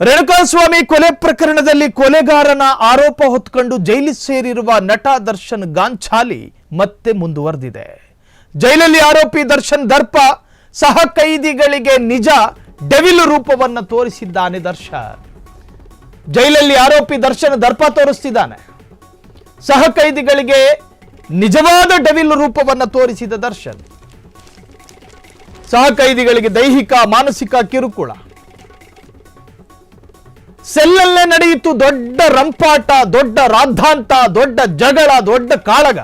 ರೇಣುಕಾಸ್ವಾಮಿ ಕೊಲೆ ಪ್ರಕರಣದಲ್ಲಿ ಕೊಲೆಗಾರನ ಆರೋಪ ಹೊತ್ತುಕೊಂಡು ಜೈಲಿಗೆ ಸೇರಿರುವ ನಟ ದರ್ಶನ್ ಗಾಂಚಾಲಿ ಮತ್ತೆ ಮುಂದುವರೆದಿದೆ. ಜೈಲಲ್ಲಿ ಆರೋಪಿ ದರ್ಶನ್ ದರ್ಪ ಸಹ ಕೈದಿಗಳಿಗೆ ನಿಜ ಡೆವಿಲ್ ರೂಪವನ್ನು ತೋರಿಸಿದ್ದಾನೆ. ದರ್ಶನ್ ಜೈಲಲ್ಲಿ ಆರೋಪಿ ದರ್ಶನ್ ದರ್ಪ ತೋರಿಸ್ತಿದ್ದಾನೆ. ಸಹ ಕೈದಿಗಳಿಗೆ ನಿಜವಾದ ಡೆವಿಲ್ ರೂಪವನ್ನು ತೋರಿಸಿದ ದರ್ಶನ್ ಸಹ ಕೈದಿಗಳಿಗೆ ದೈಹಿಕ ಮಾನಸಿಕ ಕಿರುಕುಳ. ಸೆಲ್ಲಲ್ಲೇ ನಡೆಯಿತು ದೊಡ್ಡ ರಂಪಾಟ, ದೊಡ್ಡ ರಾದ್ಧಾಂತ, ದೊಡ್ಡ ಜಗಳ, ದೊಡ್ಡ ಕಾಳಗ.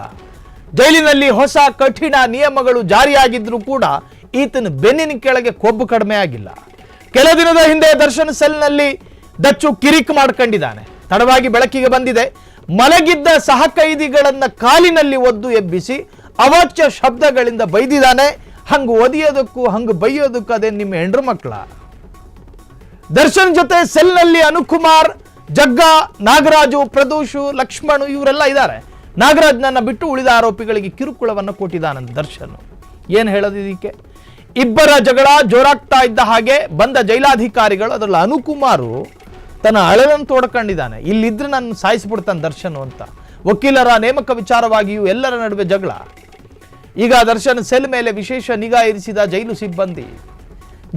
ಜೈಲಿನಲ್ಲಿ ಹೊಸ ಕಠಿಣ ನಿಯಮಗಳು ಜಾರಿಯಾಗಿದ್ರೂ ಕೂಡ ಈತನ ಬೆನ್ನಿನ ಕೆಳಗೆ ಕೊಬ್ಬು ಕಡಿಮೆ ಆಗಿಲ್ಲ. ಕೆಲ ದಿನದ ಹಿಂದೆ ದರ್ಶನ್ ಸೆಲ್ನಲ್ಲಿ ದಚ್ಚು ಕಿರಿಕ್ ಮಾಡ್ಕೊಂಡಿದ್ದಾನೆ. ತಡವಾಗಿ ಬೆಳಕಿಗೆ ಬಂದಿದೆ. ಮಲಗಿದ್ದ ಸಹ ಕೈದಿಗಳನ್ನ ಕಾಲಿನಲ್ಲಿ ಒದ್ದು ಎಬ್ಬಿಸಿ ಅವಾಚ್ಯ ಶಬ್ದಗಳಿಂದ ಬೈದಿದ್ದಾನೆ. ಹಂಗೆ ಒದಿಯೋದಕ್ಕೂ ಹಂಗೆ ಬೈಯೋದಕ್ಕೂ ಅದೇ ನಿಮ್ಮ ಹೆಂಡ್ರು ಮಕ್ಕಳ. ದರ್ಶನ್ ಜೊತೆ ಸೆಲ್ನಲ್ಲಿ ಅನುಕುಮಾರ್, ಜಗ್ಗ, ನಾಗರಾಜು, ಪ್ರದೋಷು, ಲಕ್ಷ್ಮಣು ಇವರೆಲ್ಲ ಇದ್ದಾರೆ. ನಾಗರಾಜ್ನನ್ನ ಬಿಟ್ಟು ಉಳಿದ ಆರೋಪಿಗಳಿಗೆ ಕಿರುಕುಳವನ್ನು ಕೊಟ್ಟಿದ್ದಾನಂತ ದರ್ಶನ್. ಏನು ಹೇಳೋದು ಇದಕ್ಕೆ? ಇಬ್ಬರ ಜಗಳ ಜೋರಾಗ್ತಾ ಇದ್ದ ಹಾಗೆ ಬಂದ ಜೈಲಾಧಿಕಾರಿಗಳು, ಅದರಲ್ಲಿ ಅನುಕುಮಾರು ತನ್ನ ಅಳಲನ್ನು ತೋಡ್ಕೊಂಡಿದ್ದಾನೆ. ಇಲ್ಲಿದ್ರೆ ನನ್ನ ಸಾಯಿಸ್ಬಿಡ್ತಾನೆ ದರ್ಶನ್ ಅಂತ. ವಕೀಲರ ನೇಮಕ ವಿಚಾರವಾಗಿಯೂ ಎಲ್ಲರ ನಡುವೆ ಜಗಳ. ಈಗ ದರ್ಶನ್ ಸೆಲ್ ಮೇಲೆ ವಿಶೇಷ ನಿಗಾ ಇರಿಸಿದ ಜೈಲು ಸಿಬ್ಬಂದಿ.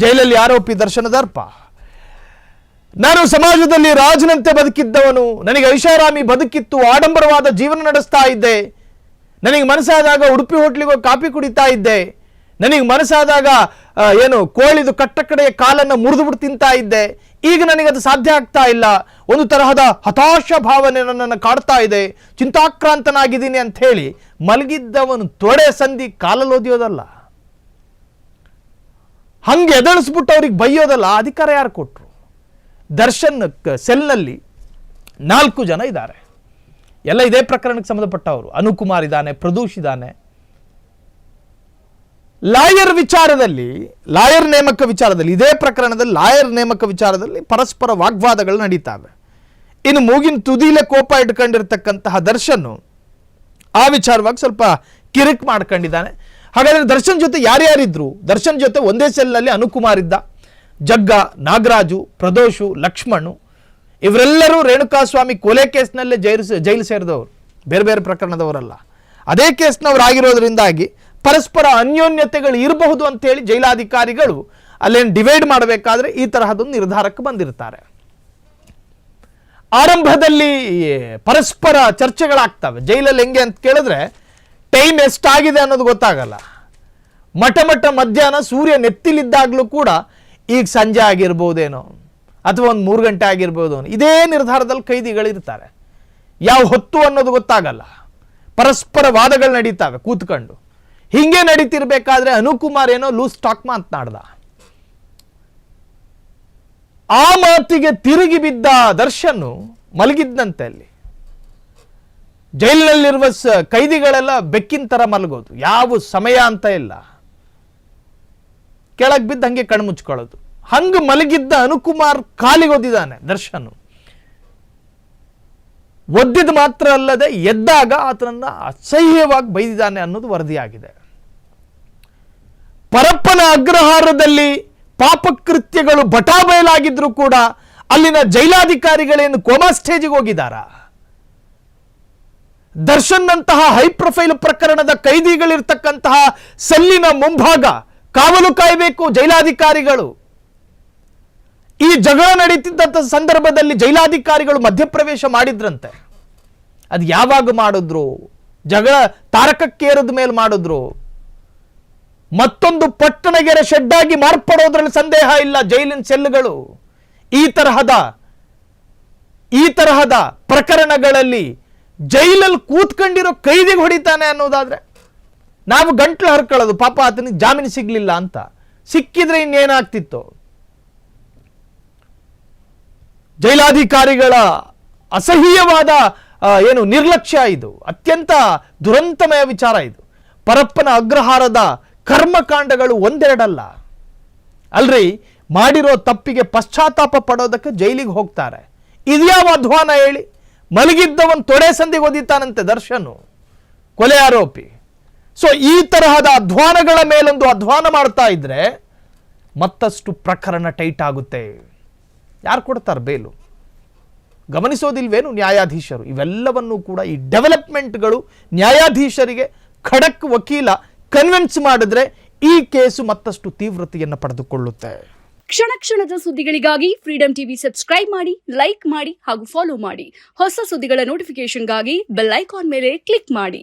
ಜೈಲಲ್ಲಿ ಆರೋಪಿ ದರ್ಶನ ದರ್ಪ. ನಾನು ಸಮಾಜದಲ್ಲಿ ರಾಜನಂತೆ ಬದುಕಿದ್ದವನು, ನನಗೆ ಐಷಾರಾಮಿ ಬದುಕಿತ್ತು, ಆಡಂಬರವಾದ ಜೀವನ ನಡೆಸ್ತಾ ಇದ್ದೆ. ನನಗೆ ಮನಸ್ಸಾದಾಗ ಉಡುಪಿ ಹೋಟ್ಲಿಗೆ ಕಾಫಿ ಕುಡಿತಾ ಇದ್ದೆ. ನನಗೆ ಮನಸ್ಸಾದಾಗ ಕೋಳಿದು ಕಟ್ಟ ಕಡೆಯ ಕಾಲನ್ನು ಮುರಿದು ಬಿಟ್ಟು ತಿಂತಾ ಇದ್ದೆ. ಈಗ ನನಗದು ಸಾಧ್ಯ ಆಗ್ತಾ ಇಲ್ಲ. ಒಂದು ತರಹದ ಹತಾಶ ಭಾವನೆ ನನ್ನನ್ನು ಕಾಡ್ತಾ ಇದೆ, ಚಿಂತಾಕ್ರಾಂತನಾಗಿದ್ದೀನಿ ಅಂತ ಹೇಳಿ ಮಲಗಿದ್ದವನು ತೊಡೆ ಸಂಧಿ ಕಾಲಲ್ಲಿ ಓದಿಯೋದಲ್ಲ, ಹಂಗೆ ಎದಳಿಸ್ಬಿಟ್ಟು ಅವ್ರಿಗೆ ಬೈಯೋದಲ್ಲ. ಅಧಿಕಾರ ಯಾರು ಕೊಟ್ಟರು? ದರ್ಶನ್ ಸೆಲ್ನಲ್ಲಿ 4 ಜನ ಇದ್ದಾರೆ. ಎಲ್ಲ ಇದೇ ಪ್ರಕರಣಕ್ಕೆ ಸಂಬಂಧಪಟ್ಟವರು. ಅನುಕುಮಾರ್ ಇದ್ದಾನೆ, ಪ್ರದೋಷ್ ಇದ್ದಾನೆ. ಲಾಯರ್ ನೇಮಕ ವಿಚಾರದಲ್ಲಿ ಇದೇ ಪ್ರಕರಣದಲ್ಲಿ ಲಾಯರ್ ನೇಮಕ ವಿಚಾರದಲ್ಲಿ ಪರಸ್ಪರ ವಾಗ್ವಾದಗಳು ನಡೀತಾವೆ. ಇನ್ನು ಮೂಗಿನ ತುದಿಲೇ ಕೋಪ ಇಟ್ಕೊಂಡಿರ್ತಕ್ಕಂತಹ ದರ್ಶನ್ ಆ ವಿಚಾರವಾಗಿ ಸ್ವಲ್ಪ ಕಿರಿಕ್ ಮಾಡ್ಕೊಂಡಿದ್ದಾನೆ. ಹಾಗಾದ್ರೆ ದರ್ಶನ್ ಜೊತೆ ಯಾರ್ಯಾರಿದ್ರು? ದರ್ಶನ್ ಜೊತೆ ಒಂದೇ ಸೆಲ್ನಲ್ಲಿ ಅನುಕುಮಾರ್ ಇದ್ದ, ಜಗ್ಗ, ನಾಗರಾಜು, ಪ್ರದೋಷು, ಲಕ್ಷ್ಮಣು ಇವರೆಲ್ಲರೂ ರೇಣುಕಾಸ್ವಾಮಿ ಕೊಲೆ ಕೇಸ್ನಲ್ಲೇ ಜೈಲು ಸೇರಿದವರು, ಬೇರೆ ಬೇರೆ ಪ್ರಕರಣದವರಲ್ಲ. ಅದೇ ಕೇಸ್ನವರಾಗಿರೋದ್ರಿಂದಾಗಿ ಪರಸ್ಪರ ಅನ್ಯೋನ್ಯತೆಗಳು ಇರಬಹುದು ಅಂತೇಳಿ ಜೈಲಾಧಿಕಾರಿಗಳು ಅಲ್ಲೇನು ಡಿವೈಡ್ ಮಾಡಬೇಕಾದ್ರೆ ಈ ತರಹದೊಂದು ನಿರ್ಧಾರಕ್ಕೆ ಬಂದಿರ್ತಾರೆ. ಆರಂಭದಲ್ಲಿ ಪರಸ್ಪರ ಚರ್ಚೆಗಳಾಗ್ತವೆ ಜೈಲಲ್ಲಿ. ಹೆಂಗೆ ಅಂತ ಕೇಳಿದ್ರೆ ಟೈಮ್ ಎಷ್ಟಾಗಿದೆ ಅನ್ನೋದು ಗೊತ್ತಾಗಲ್ಲ. ಮಠ ಮಧ್ಯಾಹ್ನ ಸೂರ್ಯ ನೆತ್ತಿಲಿದ್ದಾಗಲೂ ಕೂಡ ಈಗ ಸಂಜೆ ಆಗಿರ್ಬೋದೇನೋ ಅಥವಾ ಒಂದು 3 ಗಂಟೆ ಆಗಿರ್ಬೋದು, ಇದೇ ನಿರ್ಧಾರದಲ್ಲಿ ಕೈದಿಗಳಿರ್ತಾರೆ. ಯಾವ ಹೊತ್ತು ಅನ್ನೋದು ಗೊತ್ತಾಗಲ್ಲ. ಪರಸ್ಪರ ವಾದಗಳು ನಡೀತಾವೆ ಕೂತ್ಕೊಂಡು. ಹಿಂಗೆ ನಡೀತಿರ್ಬೇಕಾದ್ರೆ ಅನುಕುಮಾರ್ ಏನೋ ಲೂಸ್ ಟಾಕ್ ಮಾತನಾಡ್ದ. ಆ ಮಾತಿಗೆ ತಿರುಗಿ ಬಿದ್ದ ದರ್ಶನ್ ಮಲಗಿದ್ದಂತೆ. ಅಲ್ಲಿ ಜೈಲಿನಲ್ಲಿರುವ ಕೈದಿಗಳೆಲ್ಲ ಬೆಕ್ಕಿನ ತರ ಮಲಗೋದು, ಯಾವ ಸಮಯ ಅಂತ ಇಲ್ಲ. ಕೆಳಗೆ ಬಿದ್ದು ಹಂಗೆ ಕಣ್ಮುಚ್ಕೊಳ್ಳೋದು. ಹಂಗೆ ಮಲಗಿದ್ದ ಅನುಕುಮಾರ್ ಕಾಲಿಗೆ ಒದ್ದಿದ್ದಾನೆ ದರ್ಶನ್. ಒದ್ದಿದ ಮಾತ್ರ ಅಲ್ಲದೆ ಎದ್ದಾಗ ಆತನನ್ನ ಅಸಹ್ಯವಾಗಿ ಬೈದಿದ್ದಾನೆ ಅನ್ನೋದು ವರದಿಯಾಗಿದೆ. ಪರಪ್ಪನ ಅಗ್ರಹಾರದಲ್ಲಿ ಪಾಪಕೃತ್ಯಗಳು ಬಟಾಬಯಲಾಗಿದ್ರು ಕೂಡ ಅಲ್ಲಿನ ಜೈಲಾಧಿಕಾರಿಗಳೇನು ಕೋಮಾ ಸ್ಟೇಜಿಗೆ ಹೋಗಿದ್ದಾರ? ದರ್ಶನ್ ನಂತಹ ಹೈ ಪ್ರೊಫೈಲ್ ಪ್ರಕರಣದ ಕೈದಿಗಳಿರ್ತಕ್ಕಂತಹ ಸೆಲ್ಲಿನ ಮುಂಭಾಗ ಕಾವಲು ಕಾಯಬೇಕು ಜೈಲಾಧಿಕಾರಿಗಳು. ಈ ಜಗಳ ನಡೀತಿದ್ದಂಥ ಸಂದರ್ಭದಲ್ಲಿ ಜೈಲಾಧಿಕಾರಿಗಳು ಮಧ್ಯಪ್ರವೇಶ ಮಾಡಿದ್ರಂತೆ. ಅದು ಯಾವಾಗ ಮಾಡಿದ್ರು? ಜಗಳ ತಾರಕಕ್ಕೇರದ ಮೇಲೆ ಮಾಡಿದ್ರು. ಮತ್ತೊಂದು ಪಟ್ಟಣಗೆರೆ ಶೆಡ್ ಆಗಿ ಮಾರ್ಪಡೋದ್ರಲ್ಲಿ ಸಂದೇಹ ಇಲ್ಲ. ಜೈಲಿನ ಸೆಲ್ಗಳು ಈ ತರಹದ ಪ್ರಕರಣಗಳಲ್ಲಿ ಜೈಲಲ್ಲಿ ಕೂತ್ಕೊಂಡಿರೋ ಕೈದಿಗೆ ಹೊಡಿತಾನೆ ಅನ್ನೋದಾದ್ರೆ ನಾವು ಗಂಟ್ಲು ಹರ್ಕೊಳ್ಳೋದು. ಪಾಪ ಆತನಿಗೆ ಜಾಮೀನು ಸಿಗ್ಲಿಲ್ಲ ಅಂತ. ಸಿಕ್ಕಿದ್ರೆ ಇನ್ನೇನಾಗ್ತಿತ್ತು? ಜೈಲಾಧಿಕಾರಿಗಳ ಅಸಹ್ಯವಾದ ನಿರ್ಲಕ್ಷ್ಯ ಇದು. ಅತ್ಯಂತ ದುರಂತಮಯ ವಿಚಾರ ಇದು. ಪರಪ್ಪನ ಅಗ್ರಹಾರದ ಕರ್ಮಕಾಂಡಗಳು ಒಂದೆರಡಲ್ಲ ಅಲ್ರಿ. ಮಾಡಿರೋ ತಪ್ಪಿಗೆ ಪಶ್ಚಾತ್ತಾಪ ಪಡೋದಕ್ಕೆ ಜೈಲಿಗೆ ಹೋಗ್ತಾರೆ. ಇದ್ಯಾವ ಅಧ್ವಾನ ಹೇಳಿ? ಮಲಗಿದ್ದವನ್ ತೊಡೆ ಸಂದಿಗೆ ಒದಿತಾನಂತೆ ದರ್ಶನ್, ಕೊಲೆ ಆರೋಪಿ. ಸೊ ಈ ತರಹದ ಅಧ್ವಾನಗಳ ಮೇಲೊಂದು ಅಧ್ವಾನ ಮಾಡ್ತಾ ಇದ್ರೆ ಮತ್ತಷ್ಟು ಪ್ರಕರಣ ಟೈಟ್ ಆಗುತ್ತೆ. ಯಾರು ಕೊಡ್ತಾರೆ ಬೇಲು? ಗಮನಿಸೋದಿಲ್ವೇನು ನ್ಯಾಯಾಧೀಶರು? ಇವೆಲ್ಲವನ್ನೂ ಕೂಡ ಈ ಡೆವಲಪ್ಮೆಂಟ್ಗಳು ನ್ಯಾಯಾಧೀಶರಿಗೆ ಖಡಕ್ ವಕೀಲ ಕನ್ವಿನ್ಸ್ ಮಾಡಿದ್ರೆ ಈ ಕೇಸು ಮತ್ತಷ್ಟು ತೀವ್ರತೆಯನ್ನು ಪಡೆದುಕೊಳ್ಳುತ್ತೆ. ಕ್ಷಣ ಕ್ಷಣದ ಸುದ್ದಿಗಳಿಗಾಗಿ ಫ್ರೀಡಂ ಟಿವಿ ಸಬ್ಸ್ಕ್ರೈಬ್ ಮಾಡಿ, ಲೈಕ್ ಮಾಡಿ ಹಾಗೂ ಫಾಲೋ ಮಾಡಿ. ಹೊಸ ಸುದ್ದಿಗಳ ನೋಟಿಫಿಕೇಶನ್ಗಾಗಿ ಬೆಲ್ ಐಕಾನ್ ಮೇಲೆ ಕ್ಲಿಕ್ ಮಾಡಿ.